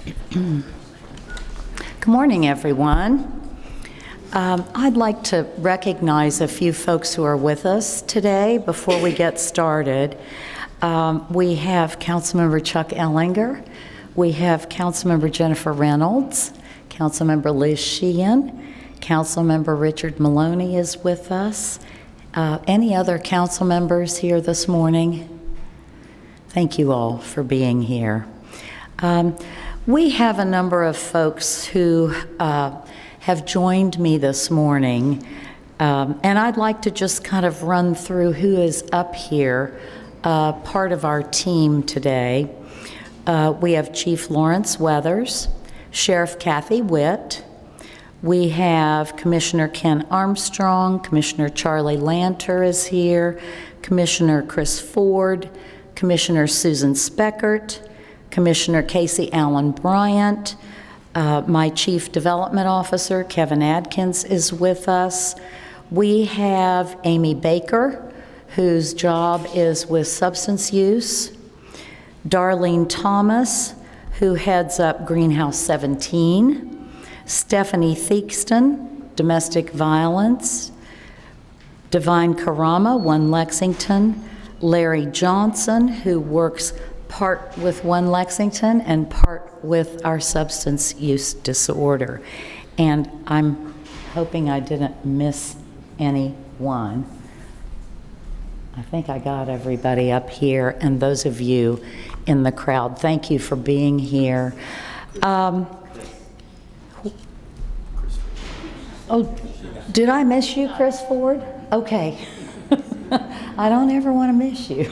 Good morning, everyone. I'd like to recognize a few folks who are with us today before we get started. We have Councilmember Chuck Ellinger. We have Councilmember Jennifer Reynolds, Councilmember Liz Sheehan, Councilmember Richard Maloney is with us. Any other council members here this morning? Thank you all for being here. We have a number of folks who have joined me this morning, and I'd like to just kind of run through who is up here, part of our team today. We have Chief Lawrence Weathers, Sheriff Kathy Witt. We have Commissioner Ken Armstrong, Commissioner Charlie Lanter is here, Commissioner Chris Ford, Commissioner Susan Speckert, Commissioner Casey Allen Bryant, my Chief Development Officer, Kevin Adkins, is with us. We have Amy Baker, whose job is with substance use. Darlene Thomas, who heads up Greenhouse 17. Stephanie Theakston, Domestic Violence. Divine Karama, One Lexington. Larry Johnson, who works part with One Lexington and part with our substance use disorder. And I'm hoping I didn't miss anyone. I think I got everybody up here, and those of you in the crowd, thank you for being here. Oh, did I miss you, Chris Ford? Okay. I don't ever want to miss you.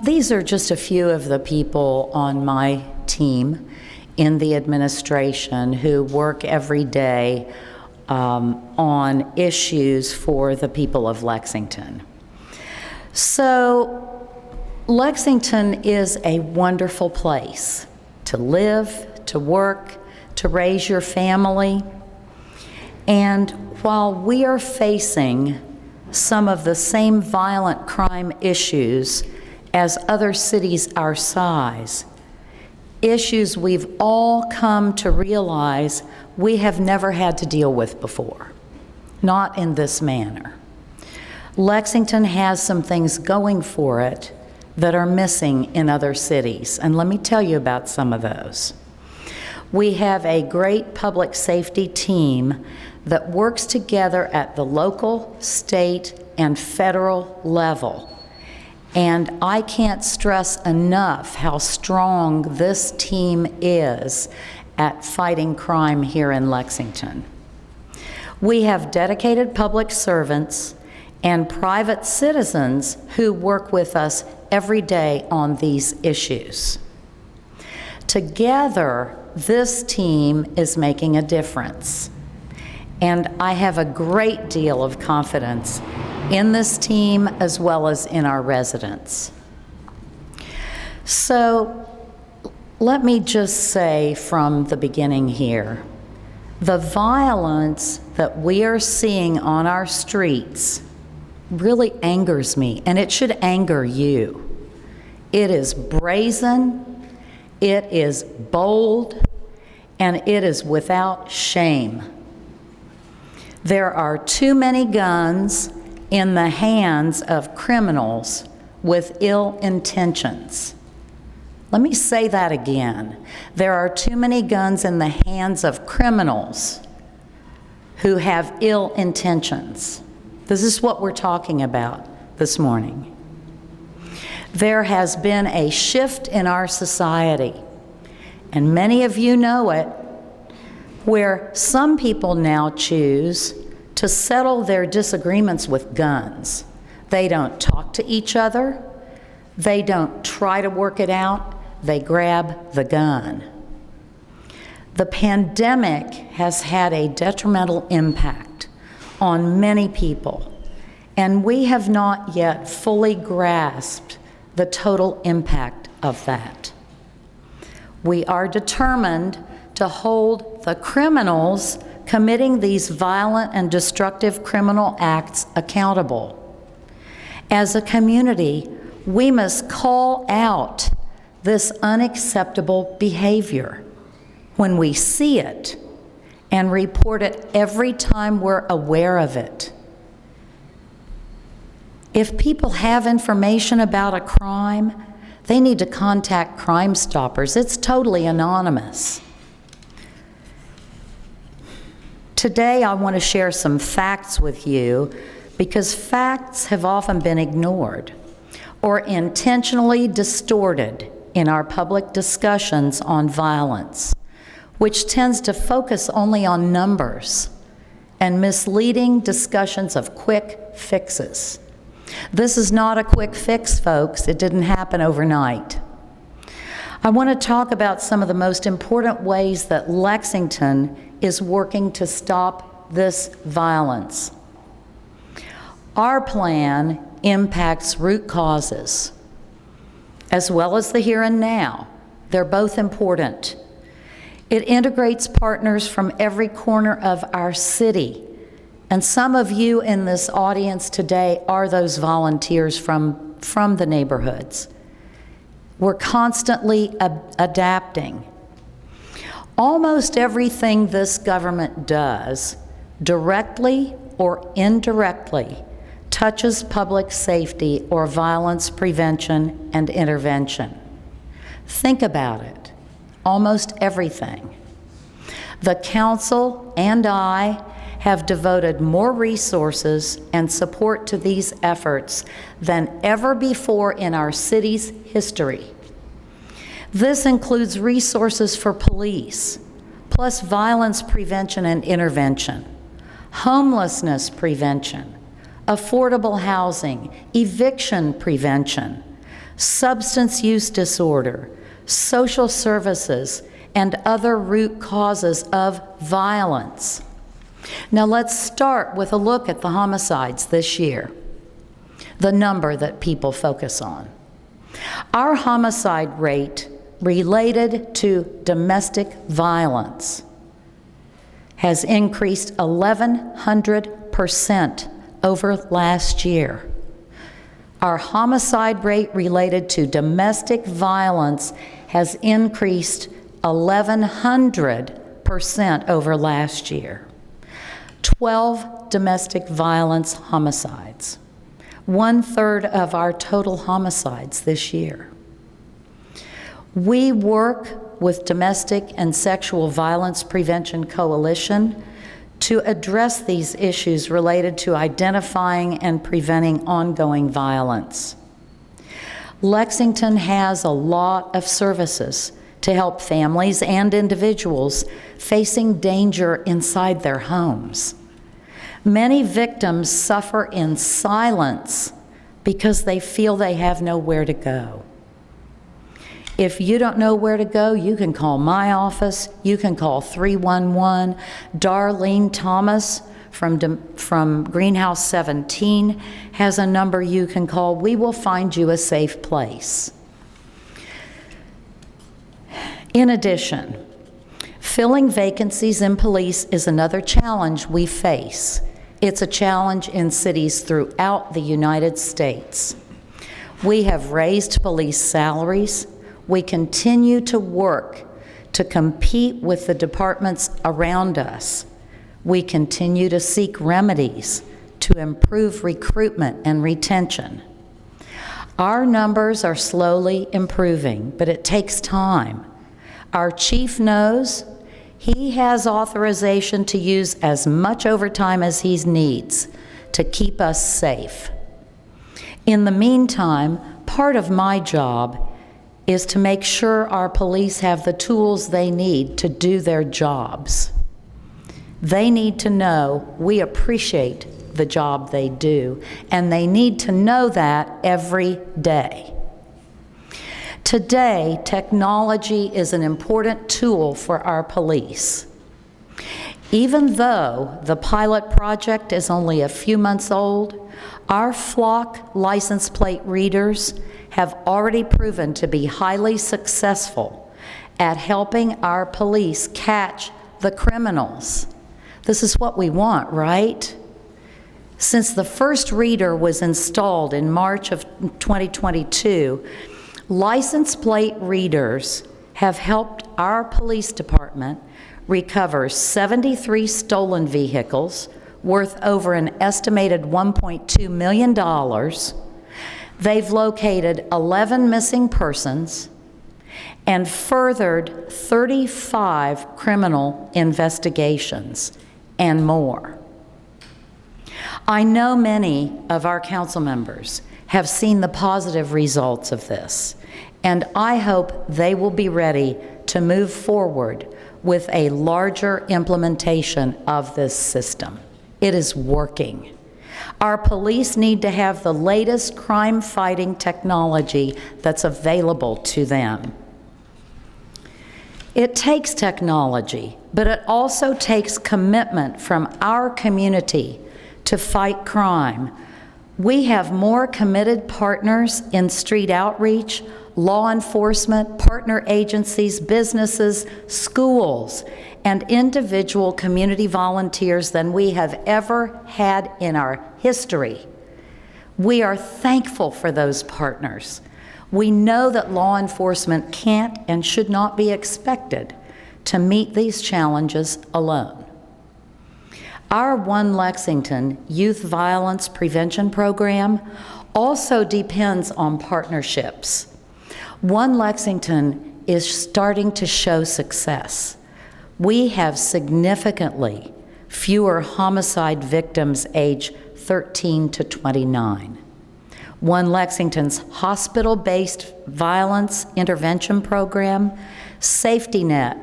These are just a few of the people on my team in the administration who work every day on issues for the people of Lexington. So Lexington is a wonderful place to live, to work, to raise your family. And while we are facing some of the same violent crime issues as other cities our size, issues we've all come to realize we have never had to deal with before, not in this manner. Lexington has some things going for it that are missing in other cities, and let me tell you about some of those. We have a great public safety team that works together at the local, state, and federal level. And I can't stress enough how strong this team is at fighting crime here in Lexington. We have dedicated public servants and private citizens who work with us every day on these issues. Together, this team is making a difference. And I have a great deal of confidence in this team as well as in our residents. So let me just say from the beginning here, the violence that we are seeing on our streets really angers me, and it should anger you. It is brazen, it is bold, and it is without shame. There are too many guns in the hands of criminals with ill intentions. Let me say that again. There are too many guns in the hands of criminals who have ill intentions. This is what we're talking about this morning. There has been a shift in our society, and many of you know it, where some people now choose to settle their disagreements with guns. They don't talk to each other. They don't try to work it out. They grab the gun. The pandemic has had a detrimental impact on many people, and we have not yet fully grasped the total impact of that. We are determined to hold the criminals committing these violent and destructive criminal acts accountable. As a community, we must call out this unacceptable behavior when we see it and report it every time we're aware of it. If people have information about a crime, they need to contact Crime Stoppers. It's totally anonymous. Today, I want to share some facts with you because facts have often been ignored or intentionally distorted in our public discussions on violence, which tends to focus only on numbers and misleading discussions of quick fixes. This is not a quick fix, folks. It didn't happen overnight. I want to talk about some of the most important ways that Lexington is working to stop this violence. Our plan impacts root causes, as well as the here and now. They're both important. It integrates partners from every corner of our city. And some of you in this audience today are those volunteers from the neighborhoods. We're constantly adapting. Almost everything this government does, directly or indirectly, touches public safety or violence prevention and intervention. Think about it. Almost everything. The council and I have devoted more resources and support to these efforts than ever before in our city's history. This includes resources for police, plus violence prevention and intervention, homelessness prevention, affordable housing, eviction prevention, substance use disorder, social services, and other root causes of violence. Now let's start with a look at the homicides this year, the number that people focus on. Our homicide rate related to domestic violence has increased 1,100% over last year. Our homicide rate related to domestic violence has increased 1,100% over last year. 12 domestic violence homicides, 1/3 of our total homicides this year. We work with Domestic and Sexual Violence Prevention Coalition to address these issues related to identifying and preventing ongoing violence. Lexington has a lot of services to help families and individuals facing danger inside their homes. Many victims suffer in silence because they feel they have nowhere to go. If you don't know where to go, you can call my office, you can call 311. Darlene Thomas from Greenhouse 17 has a number you can call. We will find you a safe place. In addition, filling vacancies in police is another challenge we face. It's a challenge in cities throughout the United States. We have raised police salaries. We continue to work to compete with the departments around us. We continue to seek remedies to improve recruitment and retention. Our numbers are slowly improving, but it takes time. Our chief knows he has authorization to use as much overtime as he needs to keep us safe. In the meantime, part of my job is to make sure our police have the tools they need to do their jobs. They need to know we appreciate the job they do, and they need to know that every day. Today, technology is an important tool for our police. Even though the pilot project is only a few months old, our flock license plate readers have already proven to be highly successful at helping our police catch the criminals. This is what we want, right? Since the first reader was installed in March of 2022, License plate readers have helped our police department recover 73 stolen vehicles worth over an estimated $1.2 million. They've located 11 missing persons and furthered 35 criminal investigations and more. I know many of our council members have seen the positive results of this, and I hope they will be ready to move forward with a larger implementation of this system. It is working. Our police need to have the latest crime-fighting technology that's available to them. It takes technology, but it also takes commitment from our community to fight crime. We have more committed partners in street outreach, law enforcement, partner agencies, businesses, schools, and individual community volunteers than we have ever had in our history. We are thankful for those partners. We know that law enforcement can't and should not be expected to meet these challenges alone. Our One Lexington Youth Violence Prevention Program also depends on partnerships. One Lexington is starting to show success. We have significantly fewer homicide victims age 13 to 29. One Lexington's hospital-based violence intervention program, safety net,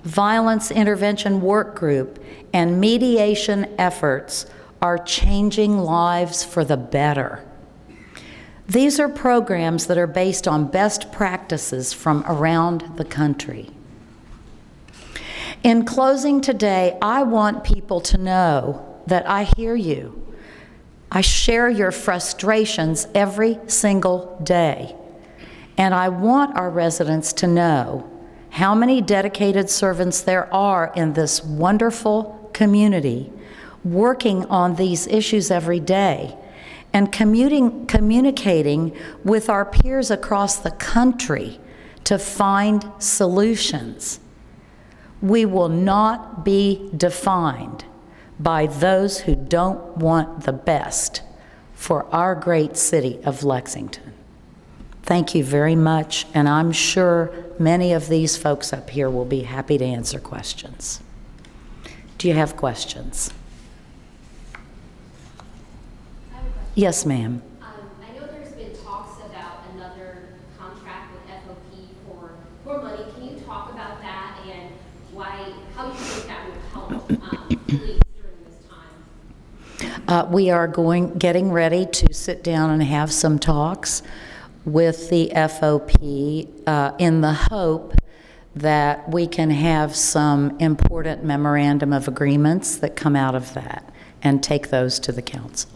violence intervention work group, and mediation efforts are changing lives for the better. These are programs that are based on best practices from around the country. In closing today, I want people to know that I hear you. I share your frustrations every single day. And I want our residents to know how many dedicated servants there are in this wonderful community working on these issues every day and communicating with our peers across the country to find solutions. We will not be defined by those who don't want the best for our great city of Lexington. Thank you very much, and I'm sure many of these folks up here will be happy to answer questions. Do you have questions? I have a question. Yes, ma'am. I know there's been talks about another contract with FOP for more money. Can you talk about that and how you think that would help police during this time? We are getting ready to sit down and have some talks with the FOP in the hope that we can have some important memorandum of agreements that come out of that and take those to the council.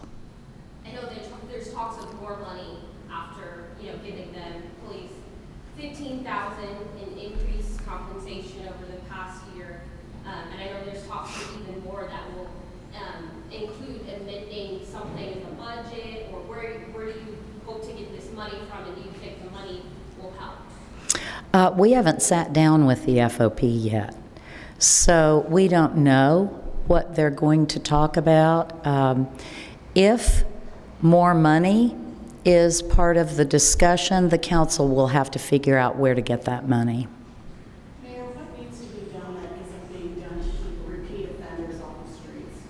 I know there's talks of more money after, giving them police $15,000 in increased compensation over the past year. And I know there's talks of even more that will include amending something in the budget, or where do you hope to get this money from, and do you think the money will help? We haven't sat down with the FOP yet, so we don't know what they're going to talk about. If more money is part of the discussion, the council will have to figure out where to get that money. Mayor, what needs to be done that isn't being done to keep repeat offenders off the streets?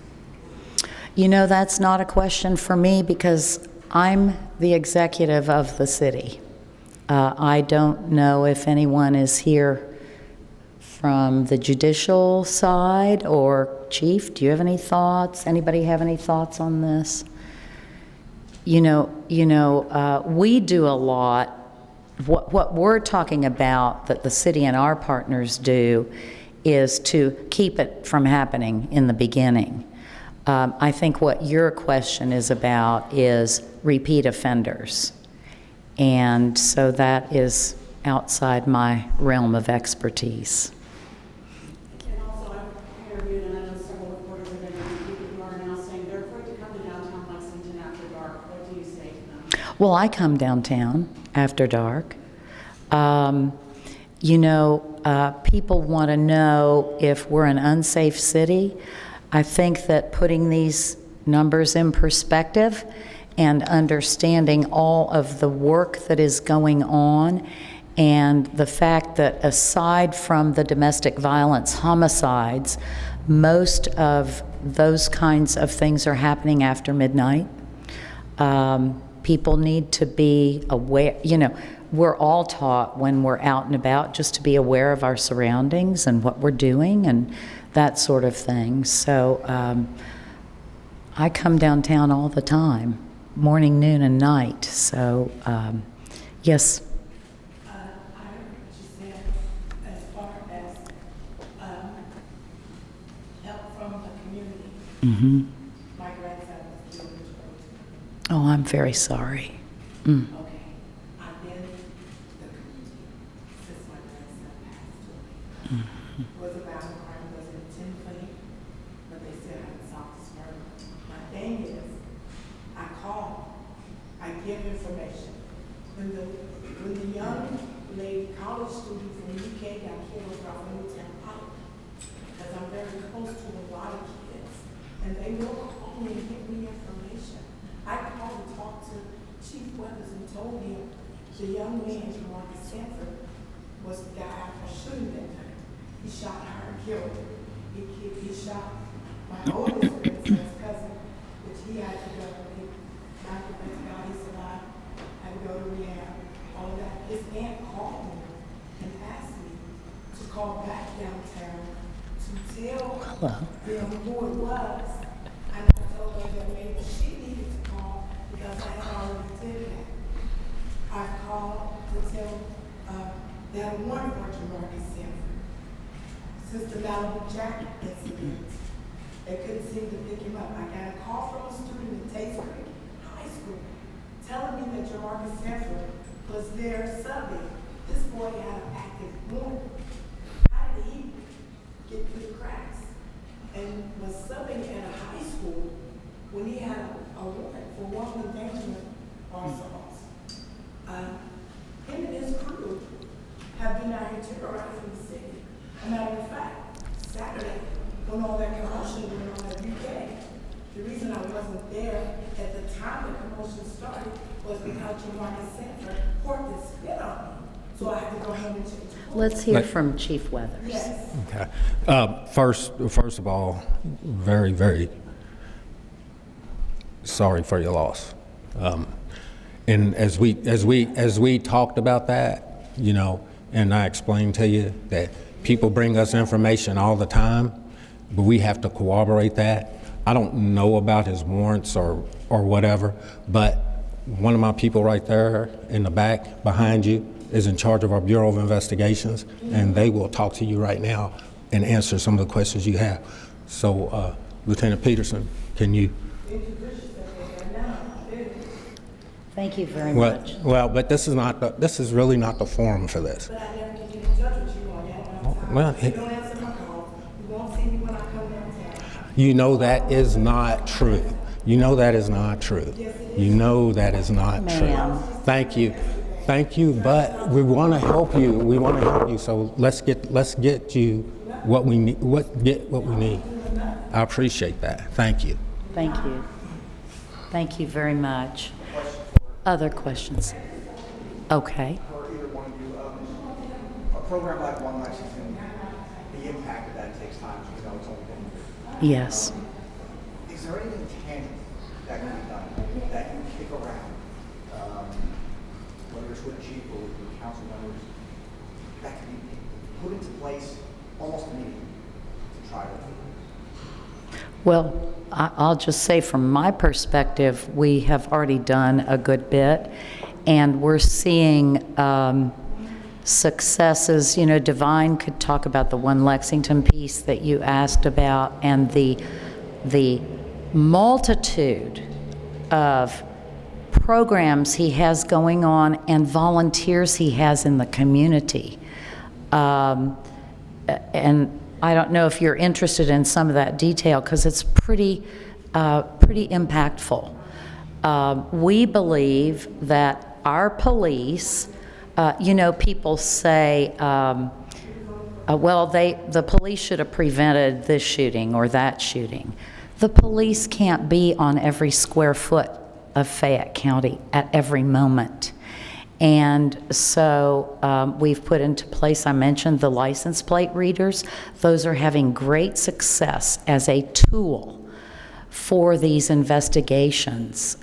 That's not a question for me because I'm the executive of the city. I don't know if anyone is here from the judicial side, or Chief, do you have any thoughts? Anybody have any thoughts on this? We do a lot. What we're talking about that the city and our partners do is to keep it from happening in the beginning. I think what your question is about is repeat offenders. And so that is outside my realm of expertise. And also, I've interviewed, and I know several reporters have interviewed people who are now saying they're afraid to come to downtown Lexington after dark. What do you say to them? Well, I come downtown after dark. People want to know if we're an unsafe city. I think that putting these numbers in perspective and understanding all of the work that is going on, and the fact that aside from the domestic violence homicides, most of those kinds of things are happening after midnight. People need to be aware, we're all taught when we're out and about just to be aware of our surroundings and what we're doing and that sort of thing. So I come downtown all the time, morning, noon, and night. So, yes. I heard what you said as far as help from the community. Mm-hmm. My grandson was killed in Gorton. Oh, I'm very sorry. Okay, I've been the community since my grandson passed away. Was a violent crime, was intentionally, but they still haven't solved this murder. My thing is, I call, I give information. When the young lady, college student from UK got killed around Newtown Park, because I'm very close to a lot of kids, and they will call me and give me information. I called to talk to Chief Weathers and told him the young man from Marcus Sanford was the guy after shooting that night. He shot her and killed her. He shot my oldest grandson's cousin, which he had to go. After God, he survived, had to go to rehab, all of that. His aunt called me and asked me to call back downtown to tell them who it was. And I told her that maybe she needed to call because I had already did that. I called to tell that one person, Marcus Sanford, since the Untitled Chapter incident. They couldn't seem to pick him up. I got a call from a student in Taste Creek High School telling me that your Marcus Sanford was there subbing. This boy had an active wound. How did he get through the cracks? And was subbing at a high school when he had a warrant for wanton endangerment or assault. Him and his crew have been out here terrorizing the city. As a matter of fact, Saturday, when all that commotion went on in UK, the reason I wasn't there at the time the commotion started was because your Marcus Sanford poured this spit on me. So I had to go home and change. Let's hear from Chief Weathers. Yes. Okay. First of all, very, very sorry for your loss. And as we talked about that, and I explained to you that people bring us information all the time, but we have to corroborate that. I don't know about his warrants or whatever, but one of my people right there in the back behind you is in charge of our Bureau of Investigations, and they will talk to you right now and answer some of the questions you have. So, Lieutenant Peterson, can you? Thank you very much. Well, but this is really not the forum for this. But I never can get in touch with you on that. Well, You don't answer my calls. You won't see me when I come downtown. you know that is not true. You know that is not true. You know that is not Ma'am. true. Thank you, but we want to help you. We want to help you. So let's get you what we need. What we need. I appreciate that. Thank you. Thank you. Thank you very much. Other questions? Okay. For either one of you, a program like One Lexington, the impact of that takes time, so it's only been. Yes. Is there anything tangible that can be done that you kick around, whether it's with chief or with council members, that can be put into place almost immediately to try to? Well, I'll just say from my perspective, we have already done a good bit, and we're seeing successes. Divine could talk about the One Lexington piece that you asked about, and the multitude of programs he has going on and volunteers he has in the community. And I don't know if you're interested in some of that detail because it's pretty impactful. We believe that our police People say, well, the police should have prevented this shooting or that shooting. The police can't be on every square foot of Fayette County at every moment. And so we've put into place, I mentioned the license plate readers. Those are having great success as a tool for these investigations.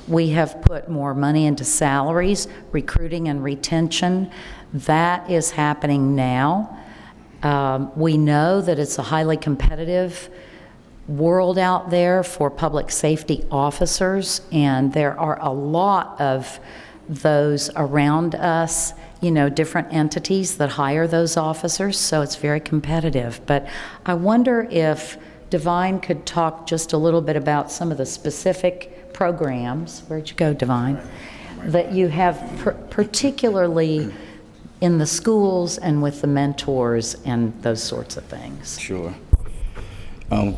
We have put more money into salaries, recruiting and retention. That is happening now. We know that it's a highly competitive world out there for public safety officers, and there are a lot of those around us, different entities that hire those officers, so it's very competitive. But I wonder if Divine could talk just a little bit about some of the specific programs, where'd you go, Divine, that you have particularly in the schools and with the mentors and those sorts of things. Sure. I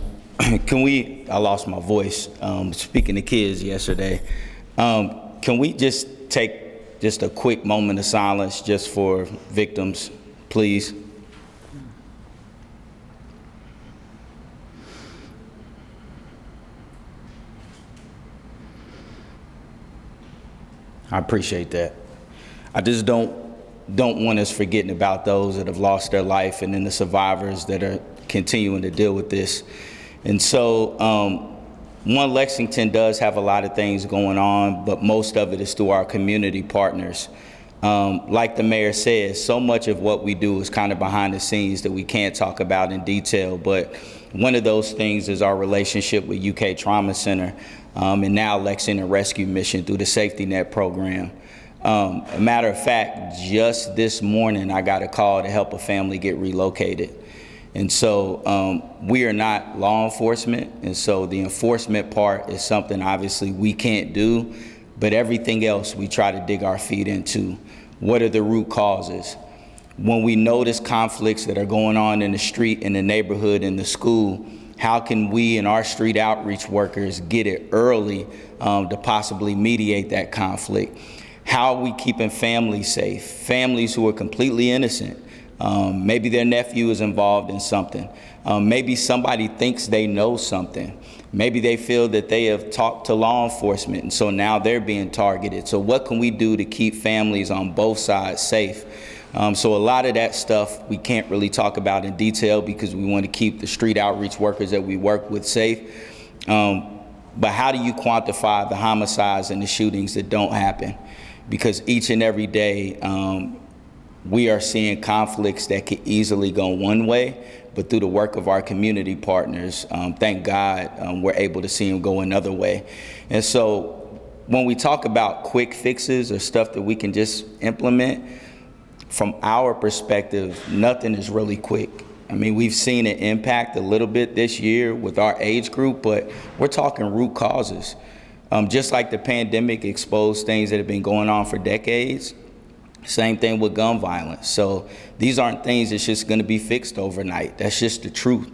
lost my voice speaking to kids yesterday. Can we just take just a quick moment of silence just for victims, please? I appreciate that. I just don't want us forgetting about those that have lost their life and then the survivors that are continuing to deal with this. And so, Lexington does have a lot of things going on, but most of it is through our community partners. Like the mayor says, so much of what we do is kind of behind the scenes that we can't talk about in detail, but one of those things is our relationship with UK Trauma Center, and now Lexington Rescue Mission through the Safety Net program. A matter of fact, just this morning, I got a call to help a family get relocated. And so we are not law enforcement, and so the enforcement part is something obviously we can't do, but everything else we try to dig our feet into. What are the root causes? When we notice conflicts that are going on in the street, in the neighborhood, in the school, how can we and our street outreach workers get it early to possibly mediate that conflict? How are we keeping families safe? Families who are completely innocent. Maybe their nephew is involved in something. Maybe somebody thinks they know something. Maybe they feel that they have talked to law enforcement, and so now they're being targeted. So what can we do to keep families on both sides safe? So a lot of that stuff we can't really talk about in detail because we want to keep the street outreach workers that we work with safe. But how do you quantify the homicides and the shootings that don't happen? Because each and every day, we are seeing conflicts that could easily go one way, but through the work of our community partners, thank God, we're able to see them go another way. And so when we talk about quick fixes or stuff that we can just implement, from our perspective, nothing is really quick. I mean, we've seen an impact a little bit this year with our age group, but we're talking root causes. Just like the pandemic exposed things that have been going on for decades, same thing with gun violence. So these aren't things that's just going to be fixed overnight. That's just the truth.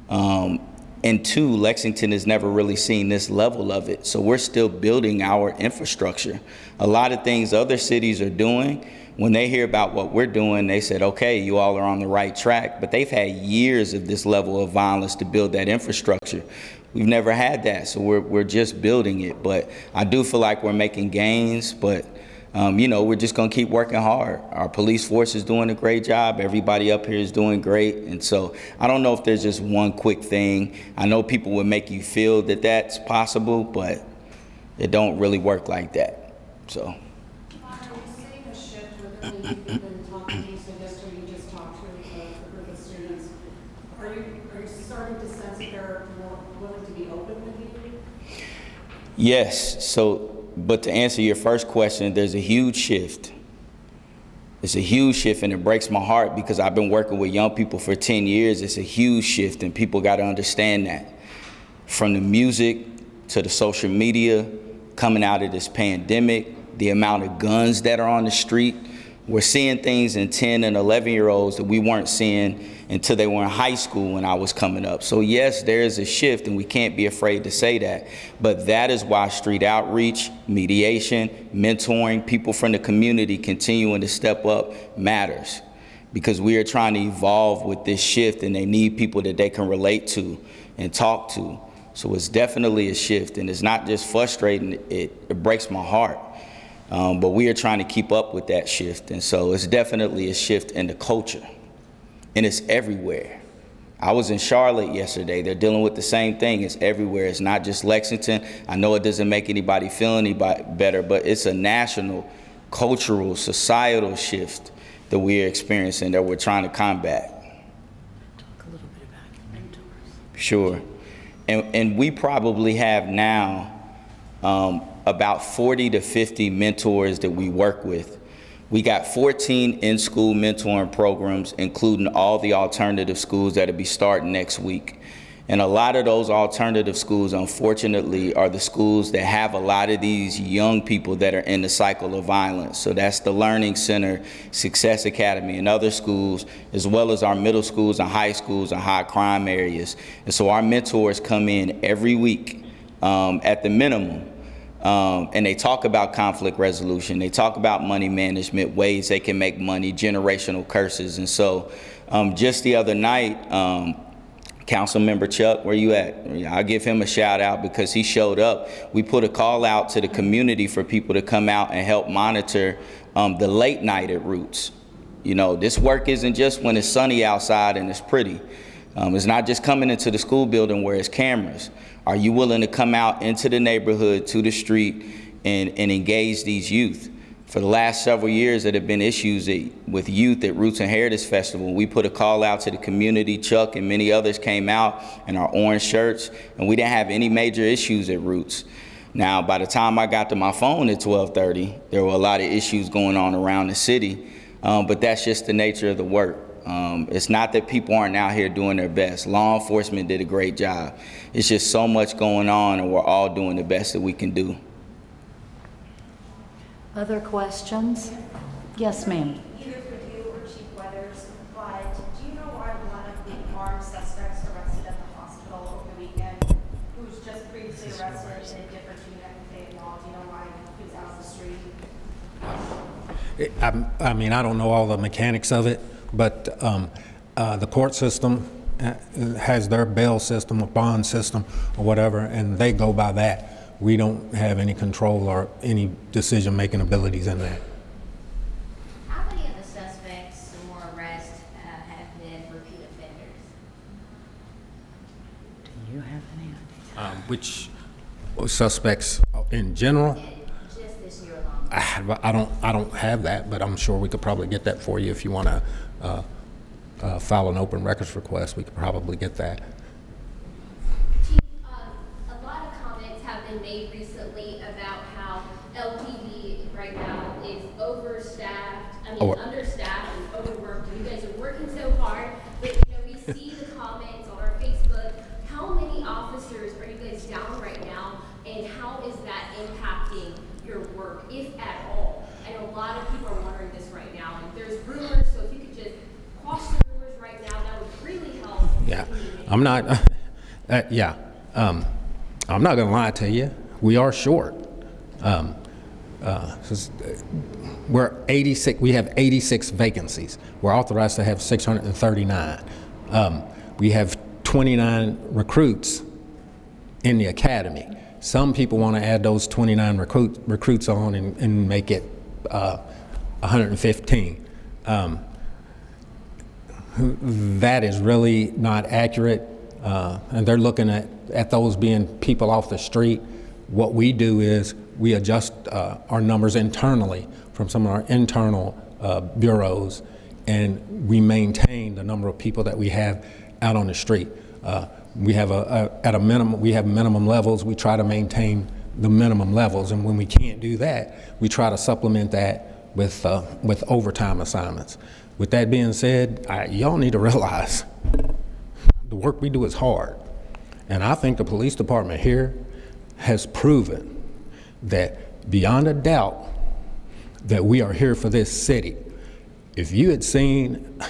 And two, Lexington has never really seen this level of it. So we're still building our infrastructure. A lot of things other cities are doing, when they hear about what we're doing, they said, okay, you all are on the right track. But they've had years of this level of violence to build that infrastructure. We've never had that, so we're just building it. But I do feel like we're making gains, but we're just gonna keep working hard. Our police force is doing a great job. Everybody up here is doing great. And so I don't know if there's just one quick thing. I know people would make you feel that that's possible, but it don't really work like that, so. Are you seeing a shift within the youth and talking to you, so yesterday you just talked to a group of students. Are you starting to sense that they're more willing to be open with you? Yes, but to answer your first question, there's a huge shift. It's a huge shift, and it breaks my heart because I've been working with young people for 10 years. It's a huge shift, and people got to understand that. From the music to the social media, coming out of this pandemic, the amount of guns that are on the street, We're seeing things in 10 and 11-year-olds that we weren't seeing until they were in high school when I was coming up. So yes, there is a shift, and we can't be afraid to say that. But that is why street outreach, mediation, mentoring, people from the community continuing to step up matters. Because we are trying to evolve with this shift, and they need people that they can relate to and talk to. So it's definitely a shift, and it's not just frustrating, it breaks my heart. But we are trying to keep up with that shift. And so it's definitely a shift in the culture, and it's everywhere. I was in Charlotte yesterday. They're dealing with the same thing. It's everywhere. It's not just Lexington. I know it doesn't make anybody feel any better, but it's a national, cultural, societal shift that we are experiencing that we're trying to combat. Talk a little bit about your mentors. Sure. And we probably have now about 40 to 50 mentors that we work with. We got 14 in-school mentoring programs, including all the alternative schools that'll be starting next week. And a lot of those alternative schools, unfortunately, are the schools that have a lot of these young people that are in the cycle of violence. So that's the Learning Center, Success Academy, and other schools, as well as our middle schools and high schools and high crime areas. And so our mentors come in every week at the minimum. And they talk about conflict resolution. They talk about money management, ways they can make money, generational curses. And so just the other night, Councilmember Chuck, where you at? I'll give him a shout out because he showed up. We put a call out to the community for people to come out and help monitor the late night at Roots. You know, this work isn't just when it's sunny outside and it's pretty. It's not just coming into the school building where it's cameras. Are you willing to come out into the neighborhood, to the street, and engage these youth? For the last several years, there have been issues with youth at Roots and Heritage Festival. We put a call out to the community. Chuck and many others came out in our orange shirts, and we didn't have any major issues at Roots. Now, by the time I got to my phone at 12:30, there were a lot of issues going on around the city, but that's just the nature of the work. It's not that people aren't out here doing their best. Law enforcement did a great job. It's just so much going on, and we're all doing the best that we can do. Other questions? Yes, ma'am. Either for you or Chief Weathers, but do you know why one of the armed suspects arrested at the hospital over the weekend, who was just previously arrested in a different unit in Fayetteville, do you know why he was out on the street? I mean, I don't know all the mechanics of it, but the court system has their bail system, a bond system, or whatever, and they go by that. We don't have any control or any decision-making abilities in that. How many of the suspects or arrests have been repeat offenders? Do you have any idea? Which suspects in general? Just this year alone. I don't have that, but I'm sure we could probably get that for you if you want to file an open records request. We could probably get that. Chief, a lot of comments have been made recently about how LPD right now is understaffed and overworked. You guys are working so hard, but we see the comments on our Facebook. How many officers are you guys down right now, and how is that impacting your work, if at all? I know a lot of people are wondering this right now, and there's rumors, so if you could just quash the rumors right now, that would really help. Yeah, I'm not. I'm not going to lie to you. We are short. We're 86. We have 86 vacancies. We're authorized to have 639. We have 29 recruits in the academy. Some people want to add those 29 recruits on and make it 115. That is really not accurate, and they're looking at those being people off the street. What we do is we adjust our numbers internally from some of our internal bureaus, and we maintain the number of people that we have out on the street. We have at a minimum, we have minimum levels. We try to maintain the minimum levels, and when we can't do that, we try to supplement that with overtime assignments. With that being said, y'all need to realize the work we do is hard. And I think the police department here has proven that beyond a doubt that we are here for this city. If you had seen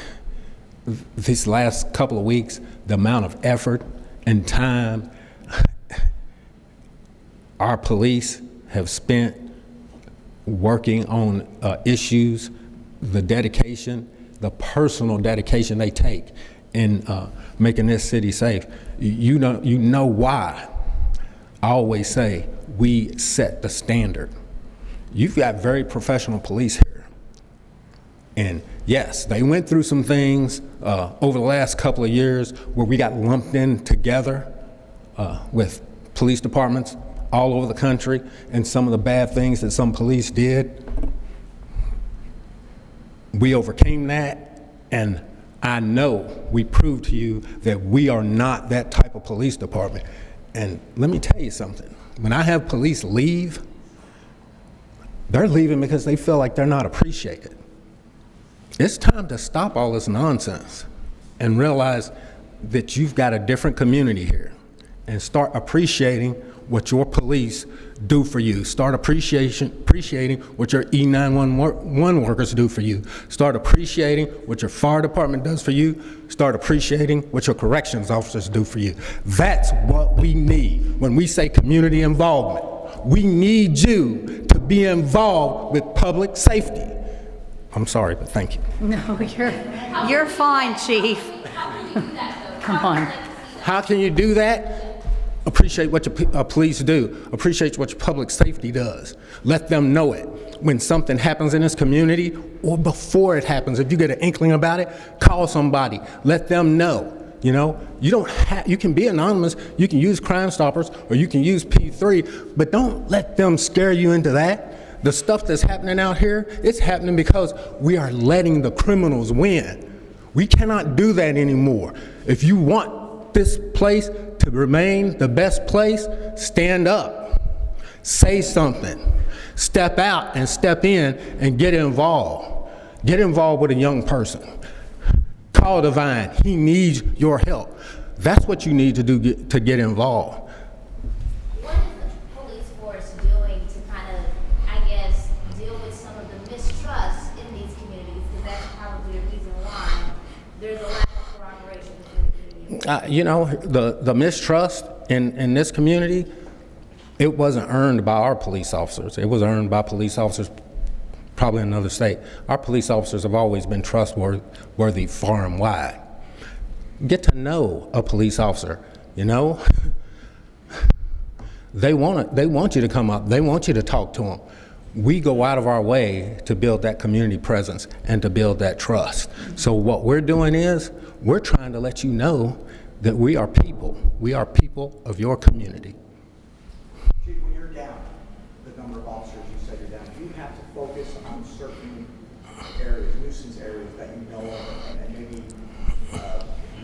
these last couple of weeks, the amount of effort and time our police have spent working on issues, the dedication, the personal dedication they take in making this city safe. You know why I always say we set the standard. You've got very professional police here. And yes, they went through some things over the last couple of years where we got lumped in together with police departments all over the country and some of the bad things that some police did. We overcame that, and I know we proved to you that we are not that type of police department. And let me tell you something. When I have police leave, they're leaving because they feel like they're not appreciated. It's time to stop all this nonsense and realize that you've got a different community here and start appreciating what your police do for you. Start appreciating what your E911 workers do for you. Start appreciating what your fire department does for you. Start appreciating what your corrections officers do for you. That's what we need when we say community involvement. We need you to be involved with public safety. I'm sorry, but thank you. No, you're fine, Chief. How can you do that, though? Come on. How can you do that? Appreciate what your police do. Appreciate what your public safety does. Let them know it. When something happens in this community or before it happens, if you get an inkling about it, call somebody. Let them know. You know, you can be anonymous, you can use Crime Stoppers, or you can use P3, but don't let them scare you into that. The stuff that's happening out here, it's happening because we are letting the criminals win. We cannot do that anymore. If you want this place to remain the best place, stand up, say something, step out and step in and get involved. Get involved with a young person. Call Divine, he needs your help. That's what you need to do to get involved. What is the police force doing to kind of, I guess, deal with some of the mistrust in these communities? Because that's probably a reason why there's a lack of corroboration between the communities. You know, the mistrust in this community, it wasn't earned by our police officers. It was earned by police officers probably in another state. Our police officers have always been trustworthy far and wide. Get to know a police officer, you know? They want you to come up. They want you to talk to them. We go out of our way to build that community presence and to build that trust. So what we're doing is we're trying to let you know that we are people. We are people of your community. Chief, when you're down, the number of officers you said you're down, do you have to focus on certain areas, nuisance areas that you know of, and maybe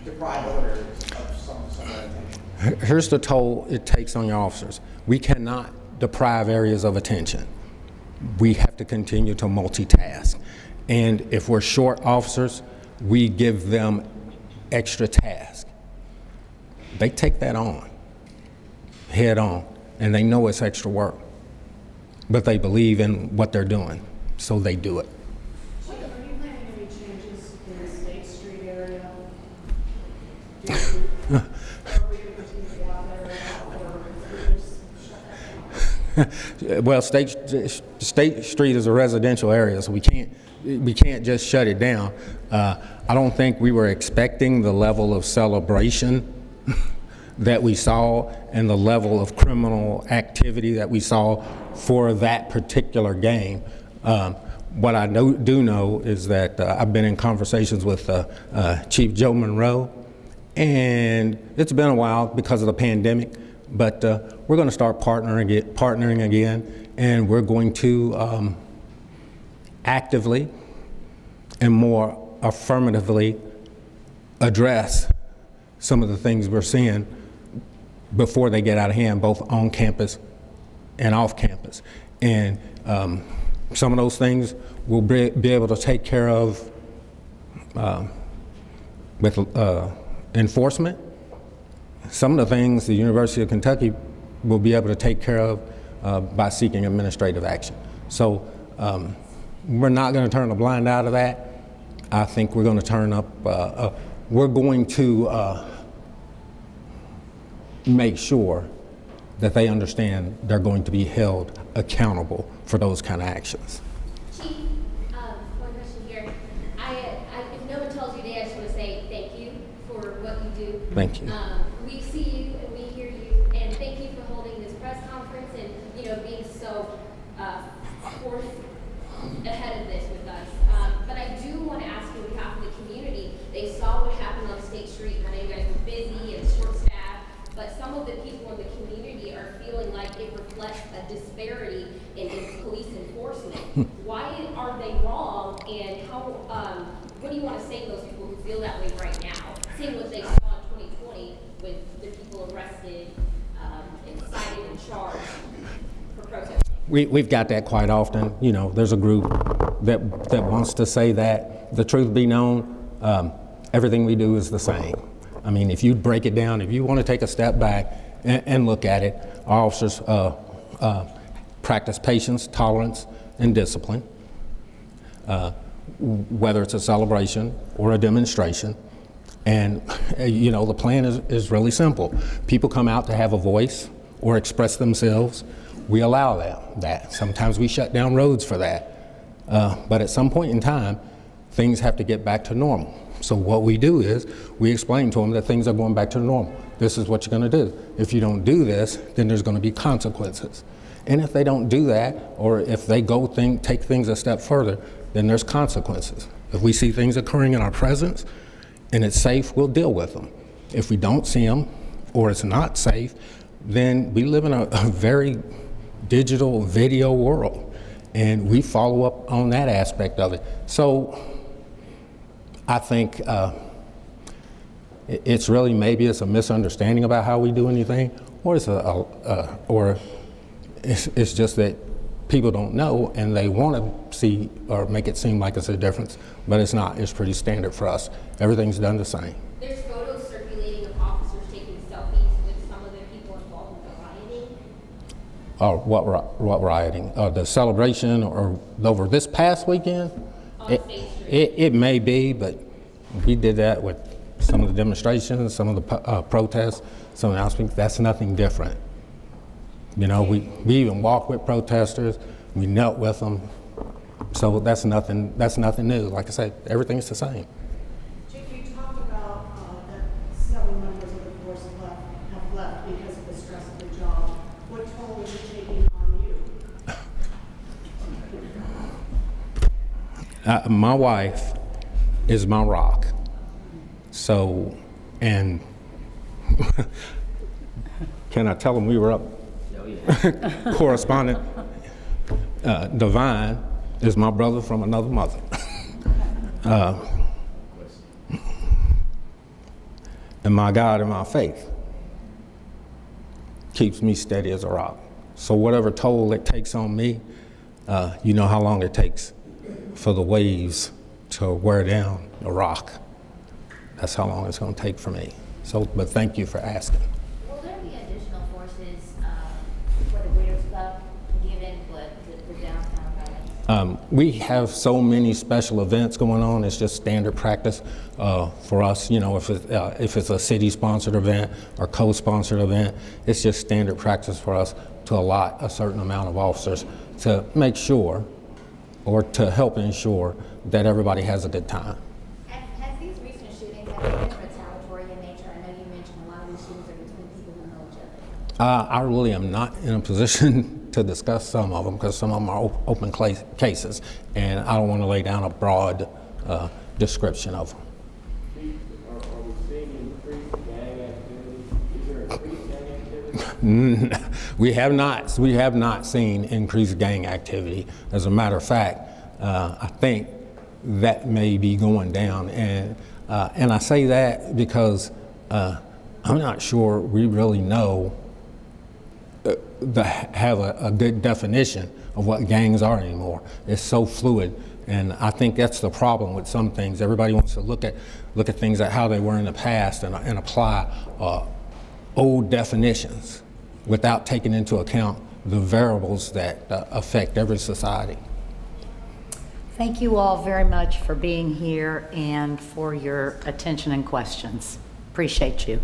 deprive other areas of some of that attention? Here's the toll it takes on your officers. We cannot deprive areas of attention. We have to continue to multitask. And if we're short officers, we give them extra tasks. They take that on, head on, and they know it's extra work. But they believe in what they're doing, so they do it. Are you planning any changes in the State Street area? Are we going to continue to go out there or just shut that down? Well, State Street is a residential area, so we can't just shut it down. I don't think we were expecting the level of celebration that we saw and the level of criminal activity that we saw for that particular game. What I do know is that I've been in conversations with Chief Joe Monroe, and it's been a while because of the pandemic, but we're going to start partnering again, and we're going to actively and more affirmatively address some of the things we're seeing before they get out of hand, both on campus and off campus. And some of those things we'll be able to take care of with enforcement. Some of the things the University of Kentucky will be able to take care of by seeking administrative action. So we're not going to turn a blind eye to that. I think we're going to turn up, we're going to make sure that they understand they're going to be held accountable for those kind of actions. Chief, one question here. If no one tells you today, I just want to say thank you for what you do. Thank you. We see you and we hear you, and thank you for holding this press conference and being so forth ahead of this with us. But I do want to ask you on behalf of the community. They saw what happened on State Street, and I know you guys were busy and short-staffed, but some of the people in the community are feeling like it reflects a disparity in police enforcement. Why are they wrong, and how? What do you want to say to those people who feel that way right now, seeing what they saw in 2020 with the people arrested, and cited and charged for protesting? We've got that quite often. There's a group that wants to say that. The truth be known, everything we do is the same. I mean, if you break it down, if you want to take a step back and look at it, our officers practice patience, tolerance, and discipline, whether it's a celebration or a demonstration. And, the plan is really simple. People come out to have a voice or express themselves. We allow that. Sometimes we shut down roads for that. But at some point in time, things have to get back to normal. So what we do is we explain to them that things are going back to normal. This is what you're going to do. If you don't do this, then there's going to be consequences. And if they don't do that, or if they take things a step further, then there's consequences. If we see things occurring in our presence and it's safe, we'll deal with them. If we don't see them or it's not safe, then we live in a very digital video world, and we follow up on that aspect of it. So I think it's really, maybe it's a misunderstanding about how we do anything, or it's just that people don't know and they want to see or make it seem like it's a difference, but it's not. It's pretty standard for us. Everything's done the same. There's photos circulating of officers taking selfies with some of the people involved in the rioting. What rioting? The celebration or over this past weekend? On State Street. It may be, but we did that with some of the demonstrations, some of the protests, some announcements. That's nothing different. We even walked with protesters. We knelt with them. So that's nothing new. Like I said, everything's the same. Chief, you talked about that several members of the force have left because of the stress of the job. What toll is it taking on you? My wife is my rock. So, and can I tell them we were up? Correspondent Divine is my brother from another mother. And my God and my faith keeps me steady as a rock. So whatever toll it takes on me, you know how long it takes for the waves to wear down a rock. That's how long it's going to take for me. So, but thank you for asking. Will there be additional forces for the Waiters Club given what the downtown violence? We have so many special events going on. It's just standard practice for us. If it's a city-sponsored event or co-sponsored event, it's just standard practice for us to allot a certain amount of officers to make sure or to help ensure that everybody has a good time. Has these recent shootings been retaliatory in nature? I know you mentioned a lot of these shootings are between people who know each other. I really am not in a position to discuss some of them because some of them are open cases, and I don't want to lay down a broad description of them. Are we seeing increased gang activity? Is there increased gang activity? We have not seen increased gang activity. As a matter of fact, I think that may be going down, and I say that because I'm not sure we really know have a good definition of what gangs are anymore. It's so fluid, and I think that's the problem with some things. Everybody wants to look at things at how they were in the past and apply old definitions without taking into account the variables that affect every society. Thank you all very much for being here and for your attention and questions. Appreciate you.